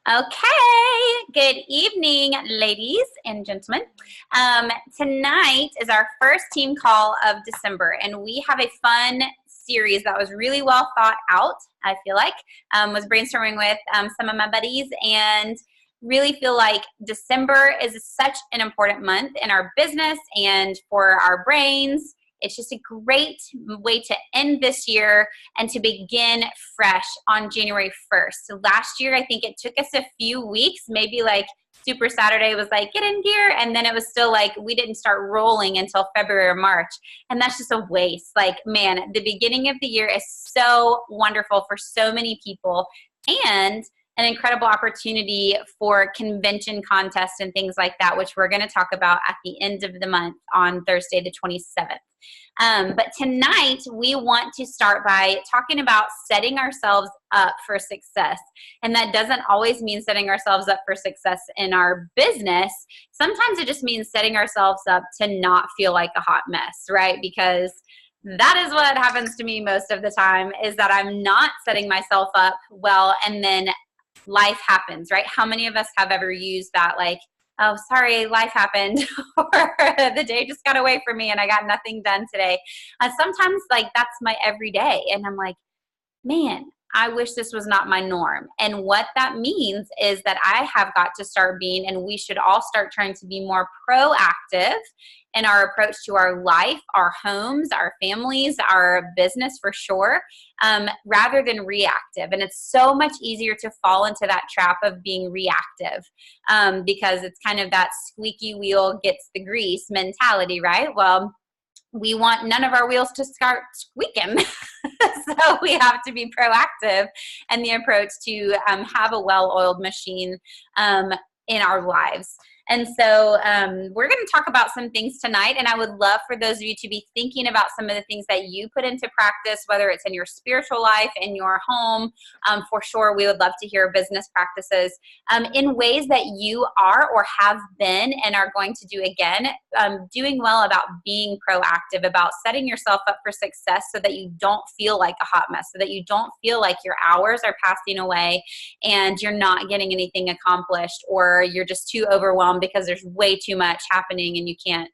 Okay, good evening, ladies and gentlemen. Tonight is our first team call of December, and we have a fun series that was really well thought out, I feel like. Was brainstorming with some of my buddies and really feel like December is such an important month in our business and for our brains. It's just a great way to end this year and to begin fresh on January 1st. So last year, I think it took us a few weeks, maybe like Super Saturday was like, get in gear. And then it was still like, we didn't start rolling until February or March. And that's just a waste. Like, man, the beginning of the year is so wonderful for so many people. And an incredible opportunity for convention contests and things like that, which we're going to talk about at the end of the month on Thursday, the 27th. But tonight, we want to start by talking about setting ourselves up for success. And that doesn't always mean setting ourselves up for success in our business. Sometimes it just means setting ourselves up to not feel like a hot mess, right? Because that is what happens to me most of the time, is that I'm not setting myself up well, and then life happens, right? How many of us have ever used that, like, oh, sorry, life happened, or the day just got away from me and I got nothing done today. Sometimes, like, that's my everyday. And I'm like, man, I wish this was not my norm. And what that means is that I have got to start being, and we should all start trying to be more proactive in our approach to our life, our homes, our families, our business for sure, rather than reactive. And it's so much easier to fall into that trap of being reactive because it's kind of that squeaky wheel gets the grease mentality, right? Well, we want none of our wheels to start squeaking. So we have to be proactive in the approach to have a well-oiled machine in our lives. And so we're going to talk about some things tonight, and I would love for those of you to be thinking about some of the things that you put into practice, whether it's in your spiritual life, in your home. For sure, we would love to hear business practices in ways that you are or have been and are going to do again, doing well about being proactive, about setting yourself up for success so that you don't feel like a hot mess, so that you don't feel like your hours are passing away and you're not getting anything accomplished, or you're just too overwhelmed because there's way too much happening and you can't,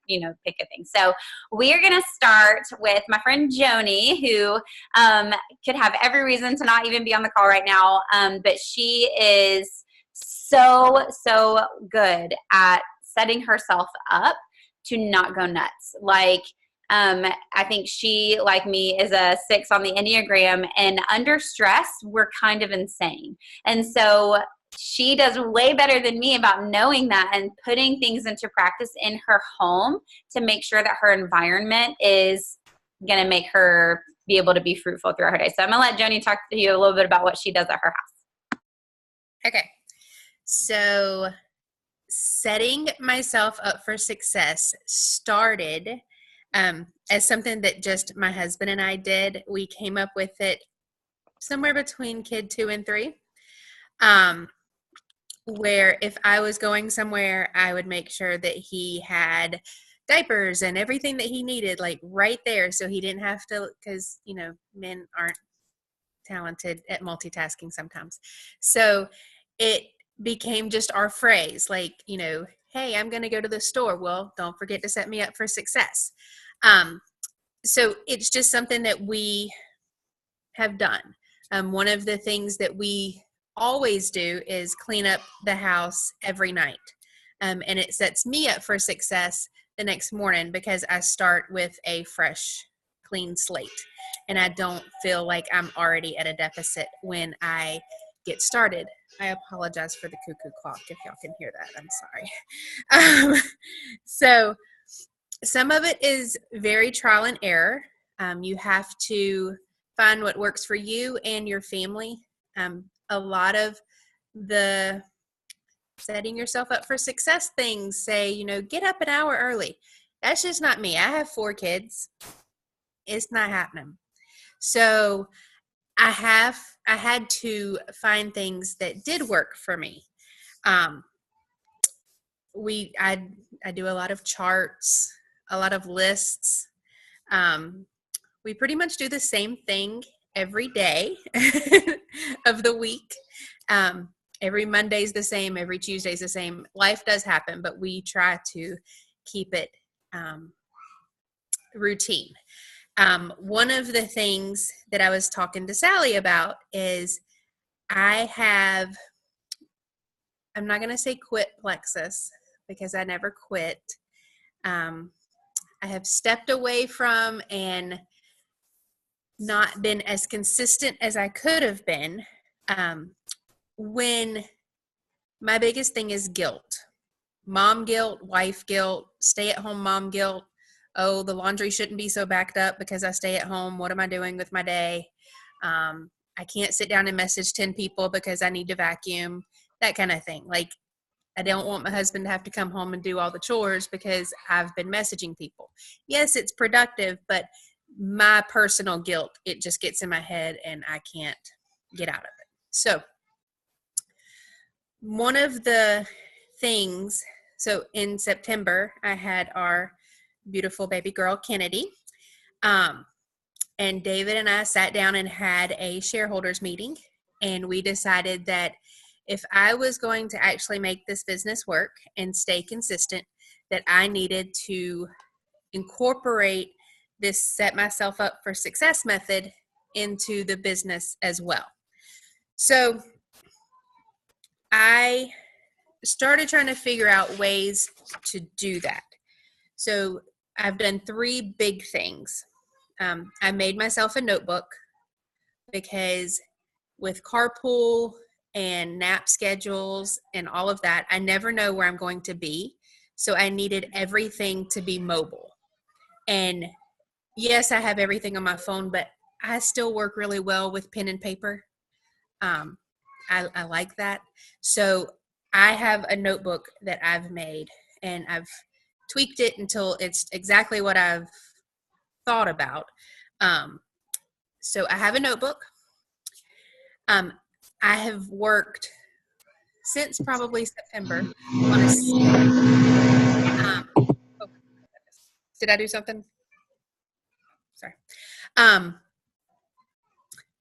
pick a thing. So we are going to start with my friend Joni, who could have every reason to not even be on the call right now, but she is so good at setting herself up to not go nuts. Like, I think she, like me, is a 6 on the Enneagram, and under stress, we're kind of insane. And so she does way better than me about knowing that and putting things into practice in her home to make sure that her environment is going to make her be able to be fruitful throughout her day. So I'm going to let Joni talk to you a little bit about what she does at her house. Okay. So setting myself up for success started as something that just my husband and I did. We came up with it somewhere between kid 2 and 3. Where if I was going somewhere, I would make sure that he had diapers and everything that he needed, like right there. So he didn't have to, because, men aren't talented at multitasking sometimes. So it became just our phrase, like, hey, I'm going to go to the store. Well, don't forget to set me up for success. So it's just something that we have done. One of the things that we always do is clean up the house every night. And it sets me up for success the next morning because I start with a fresh, clean slate. And I don't feel like I'm already at a deficit when I get started. I apologize for the cuckoo clock if y'all can hear that. I'm sorry. So some of it is very trial and error. You have to find what works for you and your family. A lot of the setting yourself up for success things say, get up an hour early. That's just not me. I have 4 kids. It's not happening. So I had to find things that did work for me. I do a lot of charts, a lot of lists. We pretty much do the same thing every day of the week. every Monday's the same, every Tuesday's the same. Life does happen, but we try to keep it routine. One of the things that I was talking to Sally about is I'm not going to say quit Plexus because I never quit. I have stepped away from and not been as consistent as I could have been. When my biggest thing is guilt, mom guilt, wife guilt, stay at home mom guilt. Oh, the laundry shouldn't be so backed up because I stay at home. What am I doing with my day? I can't sit down and message 10 people because I need to vacuum, that kind of thing. Like, I don't want my husband to have to come home and do all the chores because I've been messaging people. Yes, it's productive, but my personal guilt, it just gets in my head and I can't get out of it. So one of the things, so in September, I had our beautiful baby girl, Kennedy. And David and I sat down and had a shareholders meeting, and we decided that if I was going to actually make this business work and stay consistent, that I needed to incorporate this set myself up for success method into the business as well. So I started trying to figure out ways to do that. So I've done 3 big things. I made myself a notebook because with carpool and nap schedules and all of that, I never know where I'm going to be. So I needed everything to be mobile. And yes, I have everything on my phone, but I still work really well with pen and paper. I like that. So I have a notebook that I've made, and I've tweaked it until it's exactly what I've thought about. So I have a notebook. I have worked since probably September on a oh, did I do something? Sorry.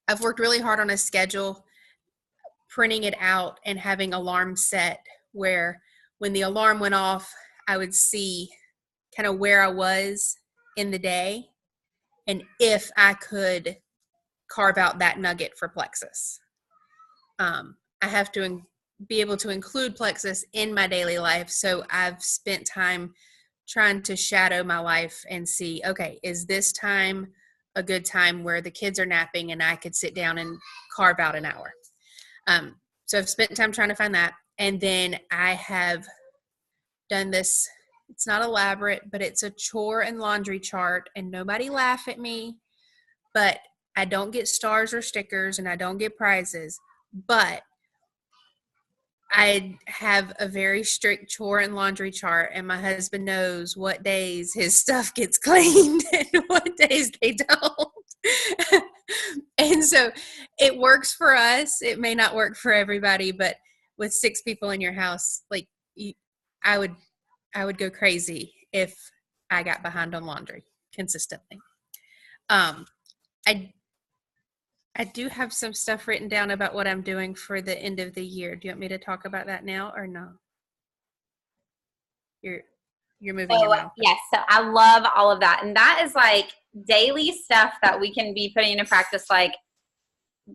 I've worked really hard on a schedule, printing it out and having alarms set where when the alarm went off, I would see kind of where I was in the day and if I could carve out that nugget for Plexus. I have to be able to include Plexus in my daily life. So I've spent time trying to shadow my life and see, okay, is this time a good time where the kids are napping and I could sit down and carve out an hour? So I've spent time trying to find that. And then I have done this, it's not elaborate, but it's a chore and laundry chart, and nobody laugh at me, but I don't get stars or stickers and I don't get prizes, but I have a very strict chore and laundry chart, and my husband knows what days his stuff gets cleaned and what days they don't. And so it works for us. It may not work for everybody, but with 6 people in your house, like I would go crazy if I got behind on laundry consistently. I do have some stuff written down about what I'm doing for the end of the year. Do you want me to talk about that now or no? You're moving your mouth. Yes. So I love all of that. And that is like daily stuff that we can be putting into practice. Like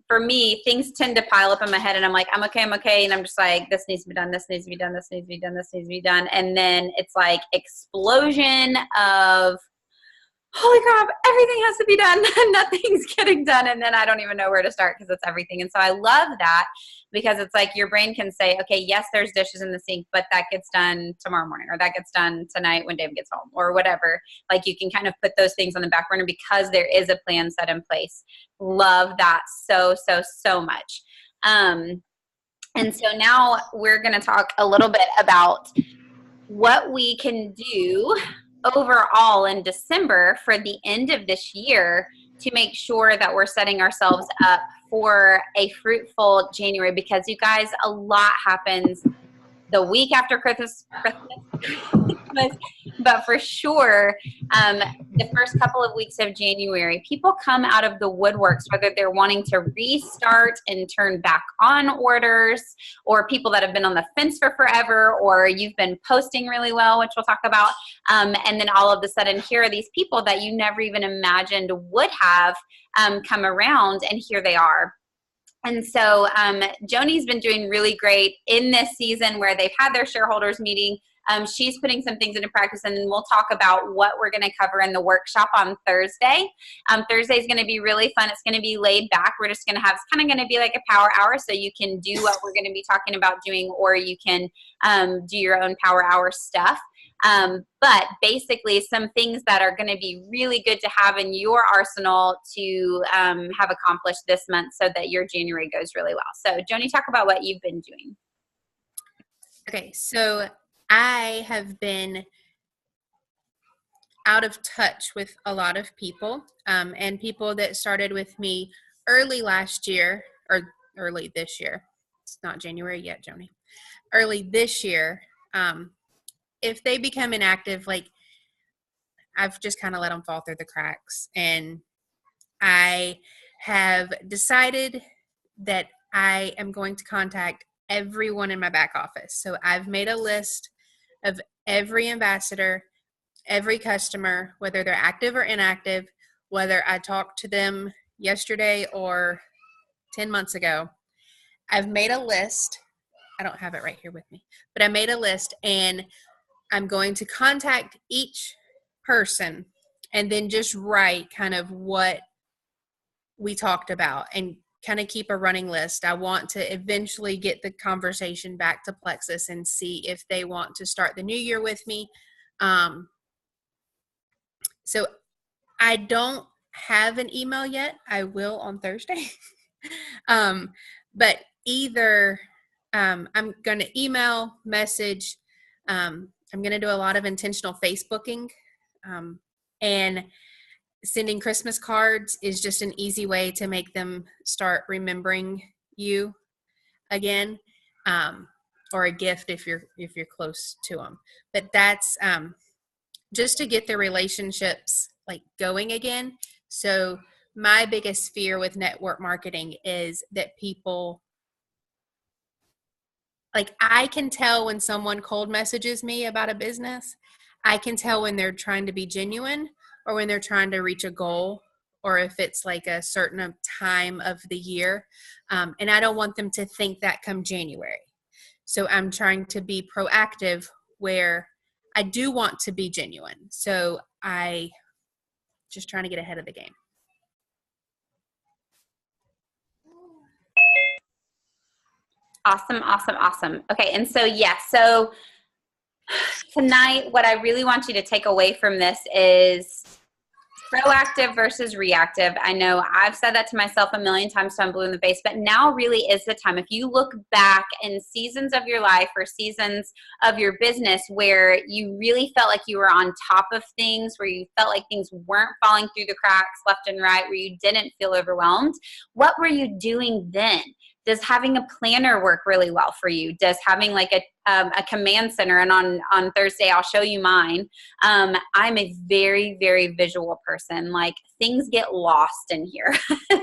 for me, things tend to pile up in my head and I'm like, I'm okay. And I'm just like, this needs to be done. This needs to be done. This needs to be done. This needs to be done. And then it's like explosion of, holy crap, everything has to be done. Nothing's getting done. And then I don't even know where to start because it's everything. And so I love that because it's like your brain can say, okay, yes, there's dishes in the sink, but that gets done tomorrow morning or that gets done tonight when Dave gets home or whatever. Like you can kind of put those things on the back burner because there is a plan set in place. Love that so much. And so now we're going to talk a little bit about what we can do overall in December for the end of this year to make sure that we're setting ourselves up for a fruitful January, because you guys, a lot happens the week after Christmas, but for sure, the first couple of weeks of January, people come out of the woodworks, whether they're wanting to restart and turn back on orders, or people that have been on the fence for forever, or you've been posting really well, which we'll talk about. And then all of a sudden, here are these people that you never even imagined would have come around, and here they are. And so Joni's been doing really great in this season where they've had their shareholders meeting. She's putting some things into practice, and then we'll talk about what we're going to cover in the workshop on Thursday. Thursday is going to be really fun. It's going to be laid back. We're just going to have, it's kind of going to be like a power hour, so you can do what we're going to be talking about doing, or you can do your own power hour stuff. But basically some things that are going to be really good to have in your arsenal to have accomplished this month so that your January goes really well. So Joni, talk about what you've been doing. Okay, so I have been out of touch with a lot of people, and people that started with me early last year, or early this year. It's not January yet, Joni. Early this year. If they become inactive, like, I've just kind of let them fall through the cracks. And I have decided that I am going to contact everyone in my back office. So I've made a list of every ambassador, every customer, whether they're active or inactive, whether I talked to them yesterday or 10 months ago. I've made a list. I don't have it right here with me, but I made a list, and I'm going to contact each person and then just write kind of what we talked about and kind of keep a running list. I want to eventually get the conversation back to Plexus and see if they want to start the new year with me. So I don't have an email yet. I will on Thursday. But either I'm going to email, message, I'm going to do a lot of intentional Facebooking, and sending Christmas cards is just an easy way to make them start remembering you again, or a gift if you're close to them. But that's just to get the relationships like going again. So my biggest fear with network marketing is that people, like, I can tell when someone cold messages me about a business. I can tell when they're trying to be genuine or when they're trying to reach a goal, or if it's like a certain time of the year. And I don't want them to think that come January. So I'm trying to be proactive where I do want to be genuine. So I just trying to get ahead of the game. Awesome, awesome, awesome. Okay, and so so tonight what I really want you to take away from this is proactive versus reactive. I know I've said that to myself a million times, so I'm blue in the face, but now really is the time. If you look back in seasons of your life or seasons of your business where you really felt like you were on top of things, where you felt like things weren't falling through the cracks left and right, where you didn't feel overwhelmed, what were you doing then? Does having a planner work really well for you? Does having like a command center, and on Thursday I'll show you mine. I'm a very, very visual person. Like, things get lost in here.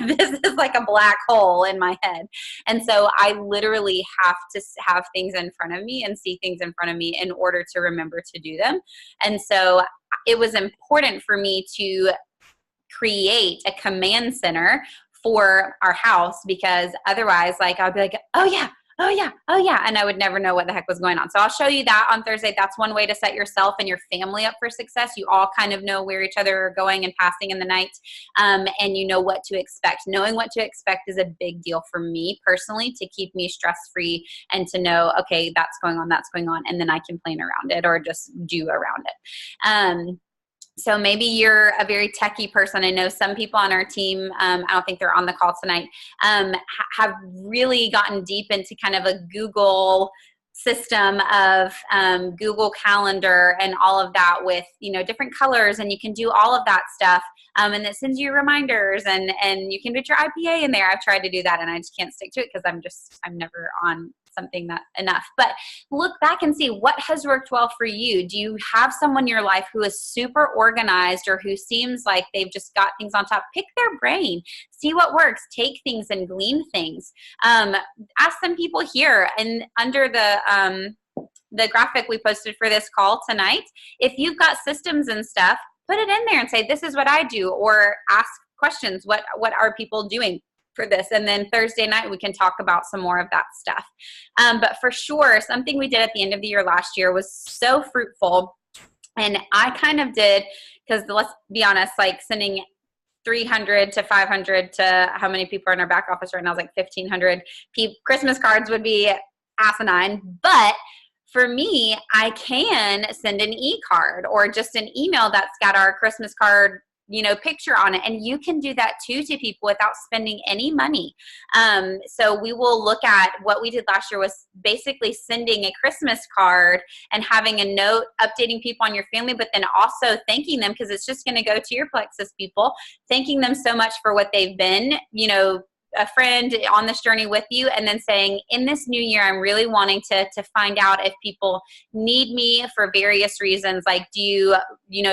This is like a black hole in my head. And so I literally have to have things in front of me and see things in front of me in order to remember to do them. And so it was important for me to create a command center for our house, because otherwise, like, I'd be like, oh yeah, and I would never know what the heck was going on. So I'll show you that on Thursday. That's one way to set yourself and your family up for success. You all kind of know where each other are going and passing in the night, and you know what to expect. Knowing what to expect is a big deal for me personally, to keep me stress-free and to know, okay, that's going on, and then I can plan around it or just do around it. So maybe you're a very techie person. I know some people on our team, I don't think they're on the call tonight, have really gotten deep into kind of a Google system of Google Calendar and all of that with, different colors, and you can do all of that stuff. and that sends you reminders, and you can put your IPA in there. I've tried to do that and I just can't stick to it because I'm never on something that enough. But look back and see what has worked well for you. Do you have someone in your life who is super organized or who seems like they've just got things on top? Pick their brain, see what works, take things and glean things. Ask some people here and under the graphic we posted for this call tonight, if you've got systems and stuff, put it in there and say, this is what I do, or ask questions. What are people doing for this? And then Thursday night, we can talk about some more of that stuff. But for sure, something we did at the end of the year last year was so fruitful. And I kind of did, because let's be honest, like sending 300 to 500 to how many people are in our back office right now is like 1,500 Christmas cards would be asinine. But for me, I can send an e-card or just an email that's got our Christmas card, picture on it. And you can do that too to people without spending any money. So we will look at what we did last year was basically sending a Christmas card and having a note updating people on your family, but then also thanking them, because it's just going to go to your Plexus people, thanking them so much for what they've been, a friend on this journey with you, and then saying, in this new year, I'm really wanting to find out if people need me for various reasons. Like, do you,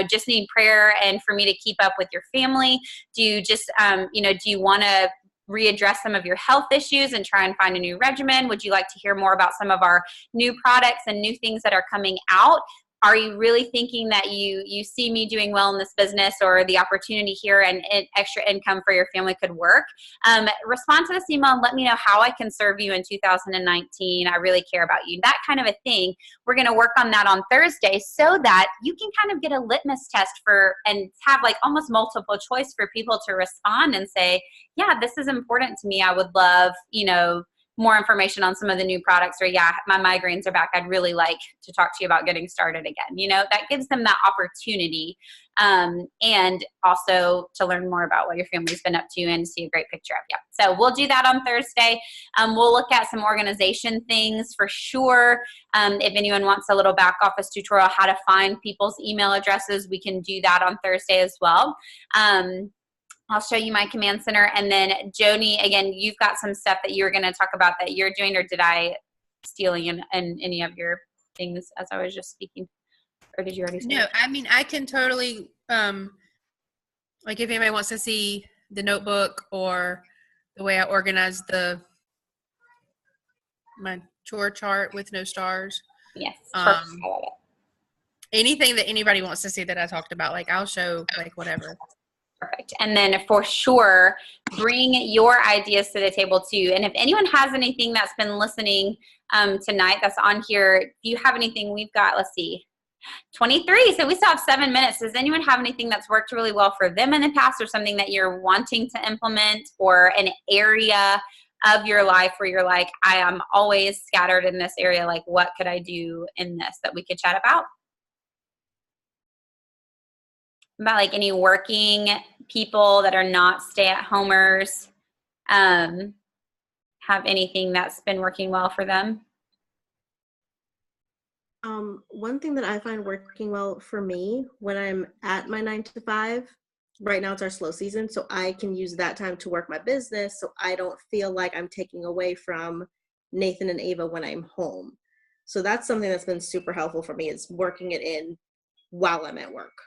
just need prayer and for me to keep up with your family? Do you just, do you want to readdress some of your health issues and try and find a new regimen? Would you like to hear more about some of our new products and new things that are coming out? Are you really thinking that you see me doing well in this business, or the opportunity here and extra income for your family could work? Respond to this email and let me know how I can serve you in 2019. I really care about you. That kind of a thing. We're going to work on that on Thursday so that you can kind of get a litmus test and have like almost multiple choice for people to respond and say, yeah, this is important to me. I would love, more information on some of the new products, or yeah, my migraines are back. I'd really like to talk to you about getting started again. That gives them that opportunity, and also to learn more about what your family's been up to and see a great picture of you. So we'll do that on Thursday. We'll look at some organization things for sure. If anyone wants a little back office tutorial, how to find people's email addresses, we can do that on Thursday as well. I'll show you my command center. And then Joni, again, you've got some stuff that you were going to talk about that you're doing, or did I steal in any of your things as I was just speaking? Or did you already say No, I mean, I can totally, like if anybody wants to see the notebook or the way I organize my chore chart with no stars. Yes, perfect. I love it. Anything that anybody wants to see that I talked about, like I'll show like whatever. Perfect. And then for sure, bring your ideas to the table too. And if anyone has anything that's been listening tonight that's on here, if you have anything, we've got, let's see, 23. So we still have 7 minutes. Does anyone have anything that's worked really well for them in the past, or something that you're wanting to implement, or an area of your life where you're like, I am always scattered in this area. Like, what could I do in this that we could chat about? About like any working people that are not stay-at-homers, have anything that's been working well for them? One thing that I find working well for me when I'm at my 9 to 5, right now it's our slow season, so I can use that time to work my business, so I don't feel like I'm taking away from Nathan and Ava when I'm home. So that's something that's been super helpful for me, is working it in while I'm at work.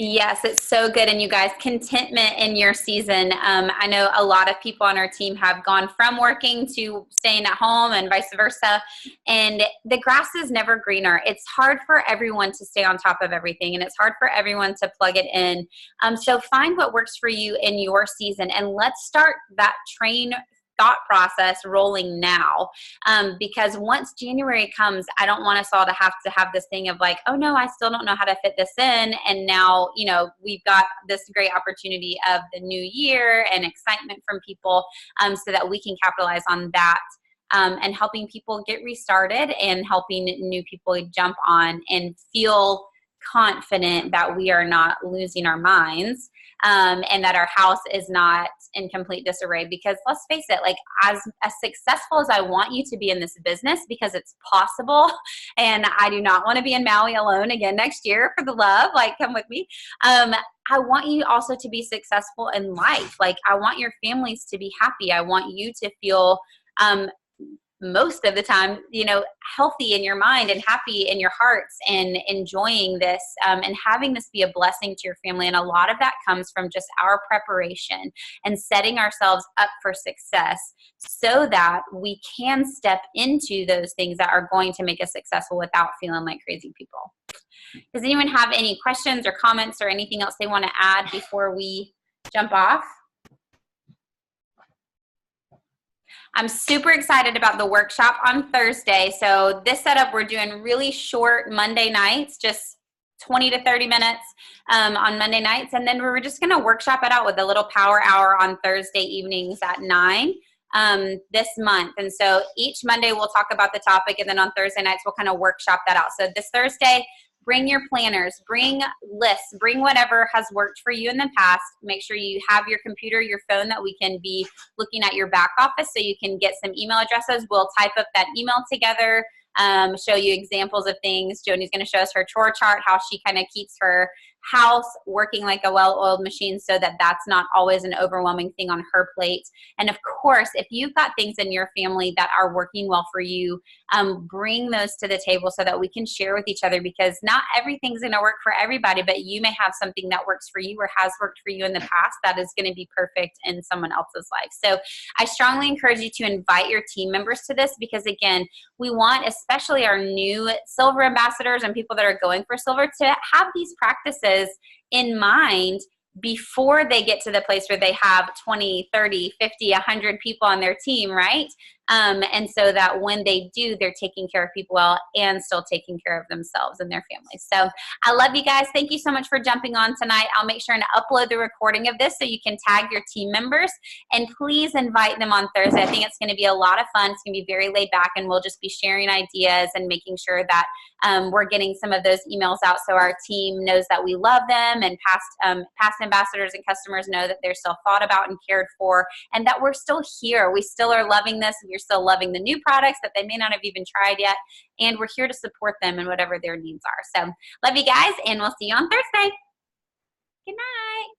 Yes, it's so good. And you guys, contentment in your season. I know a lot of people on our team have gone from working to staying at home and vice versa. And the grass is never greener. It's hard for everyone to stay on top of everything, and it's hard for everyone to plug it in. So find what works for you in your season, and let's start that train thought process rolling now, because once January comes, I don't want us all to have this thing of like, oh no, I still don't know how to fit this in, and now we've got this great opportunity of the new year and excitement from people, so that we can capitalize on that, and helping people get restarted and helping new people jump on and feel confident that we are not losing our minds, and that our house is not in complete disarray. Because let's face it, like as successful as I want you to be in this business, because it's possible, and I do not want to be in Maui alone again next year, for the love, like come with me. I want you also to be successful in life. Like I want your families to be happy. I want you to feel, most of the time, you know, healthy in your mind and happy in your hearts and enjoying this, and having this be a blessing to your family. And a lot of that comes from just our preparation and setting ourselves up for success so that we can step into those things that are going to make us successful without feeling like crazy people. Does anyone have any questions or comments or anything else they want to add before we jump off? I'm super excited about the workshop on Thursday. So this setup, we're doing really short Monday nights, just 20 to 30 minutes on Monday nights. And then we're just going to workshop it out with a little power hour on Thursday evenings at 9 this month. And so each Monday we'll talk about the topic, and then on Thursday nights we'll kind of workshop that out. So this Thursday, bring your planners, bring lists, bring whatever has worked for you in the past. Make sure you have your computer, your phone, that we can be looking at your back office so you can get some email addresses. We'll type up that email together, show you examples of things. Joni's going to show us her chore chart, how she kind of keeps her house working like a well-oiled machine so that that's not always an overwhelming thing on her plate. And of course, if you've got things in your family that are working well for you, bring those to the table so that we can share with each other, because not everything's going to work for everybody, but you may have something that works for you or has worked for you in the past that is going to be perfect in someone else's life. So I strongly encourage you to invite your team members to this, because again, we want especially our new silver ambassadors and people that are going for silver to have these practices in mind before they get to the place where they have 20, 30, 50, 100 people on their team, right? And so that when they do, they're taking care of people well and still taking care of themselves and their families. So I love you guys. Thank you so much for jumping on tonight. I'll make sure and upload the recording of this so you can tag your team members, and please invite them on Thursday. I think it's going to be a lot of fun. It's going to be very laid back, and we'll just be sharing ideas and making sure that we're getting some of those emails out so our team knows that we love them, and past ambassadors and customers know that they're still thought about and cared for, and that we're still here. We still are loving this. We're still loving the new products that they may not have even tried yet, and we're here to support them in whatever their needs are. So love you guys, and we'll see you on Thursday. Good night.